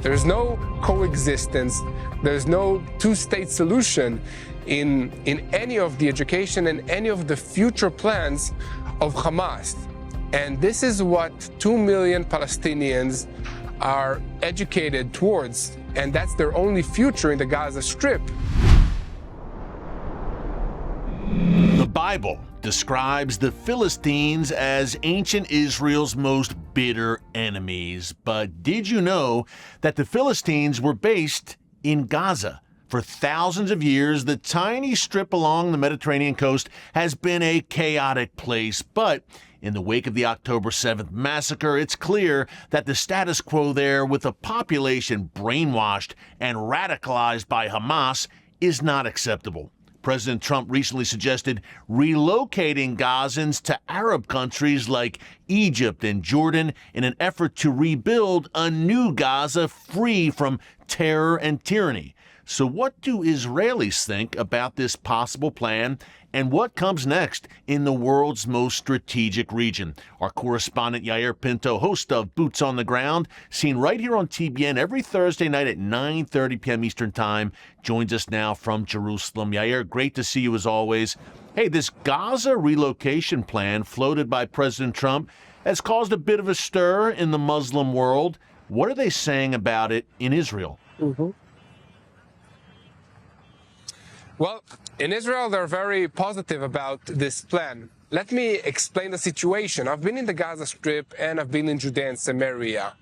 There's no coexistence. There's no two-state solution in any of the education and any of the future plans of Hamas. And this is what 2 million Palestinians are educated towards, and that's their only future in the Gaza Strip. The Bible describes the Philistines as ancient Israel's most bitter enemies. But did you know that the Philistines were based in Gaza? For thousands of years, the tiny strip along the Mediterranean coast has been a chaotic place. But in the wake of the October 7th massacre, it's clear that the status quo there, with a population brainwashed and radicalized by Hamas, is not acceptable. President Trump recently suggested relocating Gazans to Arab countries like Egypt and Jordan in an effort to rebuild a new Gaza free from terror and tyranny. So what do Israelis think about this possible plan, and what comes next in the world's most strategic region? Our correspondent Yair Pinto, host of Boots on the Ground, seen right here on TBN every Thursday night at 9:30 p.m. Eastern Time, joins us now from Jerusalem. Yair, great to see you as always. Hey, this Gaza relocation plan floated by President Trump has caused a bit of a stir in the Muslim world. What are they saying about it in Israel? Well, in Israel, they're very positive about this plan. Let me explain the situation. I've been in the Gaza Strip and I've been in Judea and Samaria.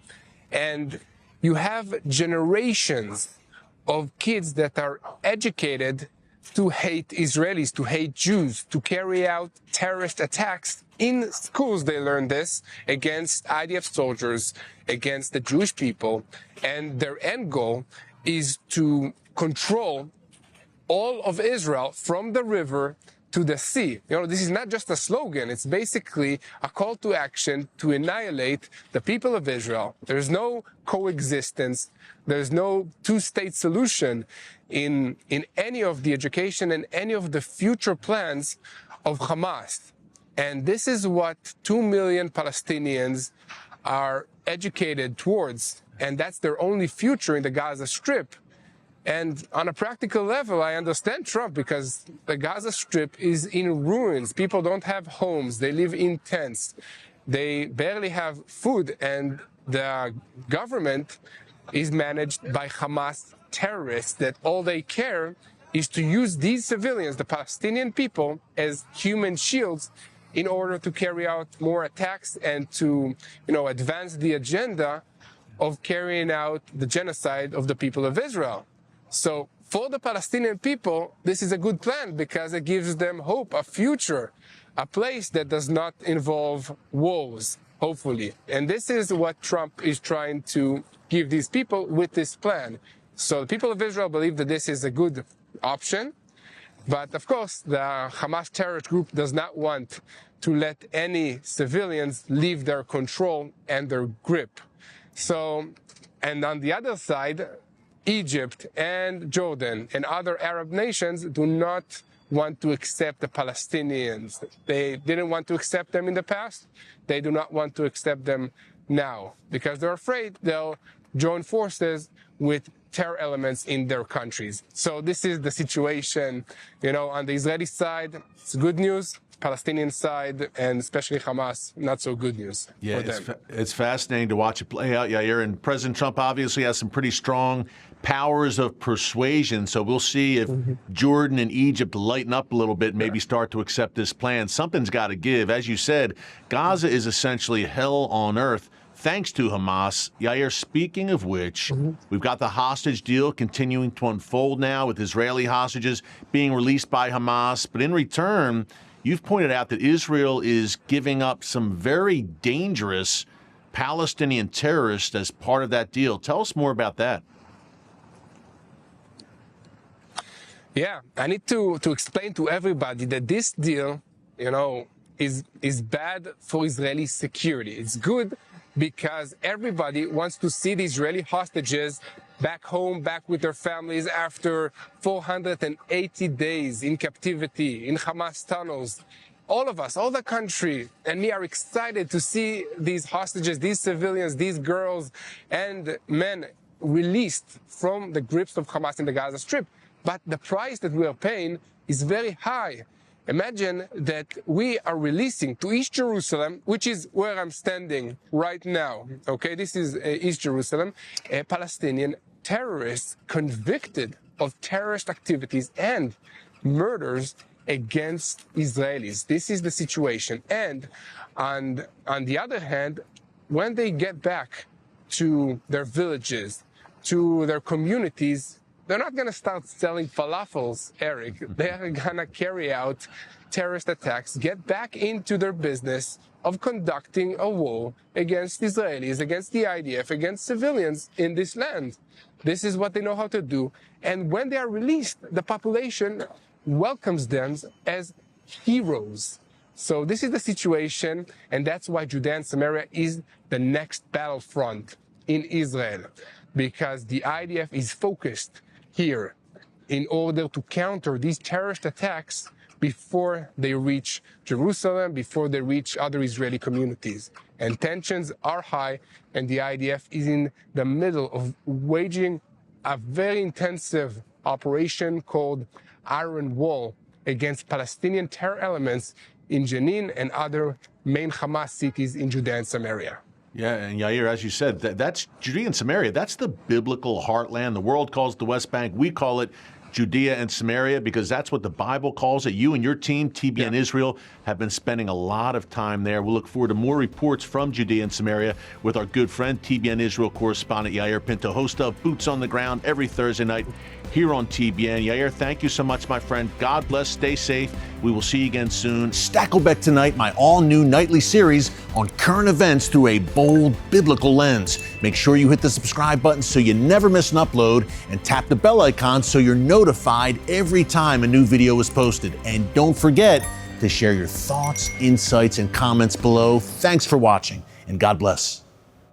And you have generations of kids that are educated to hate Israelis, to hate Jews, to carry out terrorist attacks. In schools, they learn this against IDF soldiers, against the Jewish people. And their end goal is to control all of Israel from the river to the sea. You know, this is not just a slogan. It's basically a call to action to annihilate the people of Israel. There's no coexistence. There's no two-state solution in any of the education and any of the future plans of Hamas. And this is what 2 million Palestinians are educated towards. And that's their only future in the Gaza Strip. And on a practical level, I understand Trump, because the Gaza Strip is in ruins. People don't have homes. They live in tents. They barely have food. And the government is managed by Hamas terrorists that all they care is to use these civilians, the Palestinian people, as human shields in order to carry out more attacks and to, advance the agenda of carrying out the genocide of the people of Israel. So for the Palestinian people, this is a good plan because it gives them hope, a future, a place that does not involve wars, hopefully. And this is what Trump is trying to give these people with this plan. So the people of Israel believe that this is a good option. But of course, the Hamas terrorist group does not want to let any civilians leave their control and their grip. So, and on the other side, Egypt and Jordan and other Arab nations do not want to accept the Palestinians. They didn't want to accept them in the past. They do not want to accept them now because they're afraid they'll join forces with terror elements in their countries. So this is the situation, on the Israeli side, it's good news. Palestinian side, and especially Hamas, not so good news for them. It's fascinating to watch it play out, Yair. And President Trump obviously has some pretty strong powers of persuasion. So we'll see if Jordan and Egypt lighten up a little bit, maybe start to accept this plan. Something's got to give. As you said, Gaza is essentially hell on earth, thanks to Hamas. Yair, speaking of which, we've got the hostage deal continuing to unfold now with Israeli hostages being released by Hamas. But in return, you've pointed out that Israel is giving up some very dangerous Palestinian terrorists as part of that deal. Tell us more about that. Yeah, I need to explain to everybody that this deal, is bad for Israeli security. It's good because everybody wants to see the Israeli hostages back home, back with their families after 480 days in captivity, in Hamas tunnels. All of us, all the country, and me are excited to see these hostages, these civilians, these girls and men released from the grips of Hamas in the Gaza Strip. But the price that we are paying is very high. Imagine that we are releasing to East Jerusalem, which is where I'm standing right now. Okay, this is East Jerusalem, a Palestinian terrorists convicted of terrorist activities and murders against Israelis. This is the situation. And on the other hand, when they get back to their villages, to their communities, they're not going to start selling falafels, Eric. They are going to carry out terrorist attacks, get back into their business of conducting a war against Israelis, against the IDF, against civilians in this land. This is what they know how to do. And when they are released, the population welcomes them as heroes. So this is the situation, and that's why Judea and Samaria is the next battlefront in Israel, because the IDF is focused here in order to counter these terrorist attacks before they reach Jerusalem, before they reach other Israeli communities. And tensions are high, and the IDF is in the middle of waging a very intensive operation called Iron Wall against Palestinian terror elements in Jenin and other main Hamas cities in Judea and Samaria. Yeah, and Yair, as you said, that's Judea and Samaria. That's the biblical heartland. The world calls it the West Bank. We call it Judea and Samaria because that's what the Bible calls it. You and your team, TBN Israel, have been spending a lot of time there. We'll look forward to more reports from Judea and Samaria with our good friend, TBN Israel correspondent Yair Pinto, host of Boots on the Ground every Thursday night here on TBN. Yair, thank you so much, my friend. God bless. Stay safe. We will see you again soon. Stakelbeck Tonight, my all-new nightly series on current events through a bold biblical lens. Make sure you hit the subscribe button so you never miss an upload and tap the bell icon so you're notified every time a new video is posted. And don't forget to share your thoughts, insights, and comments below. Thanks for watching, and God bless.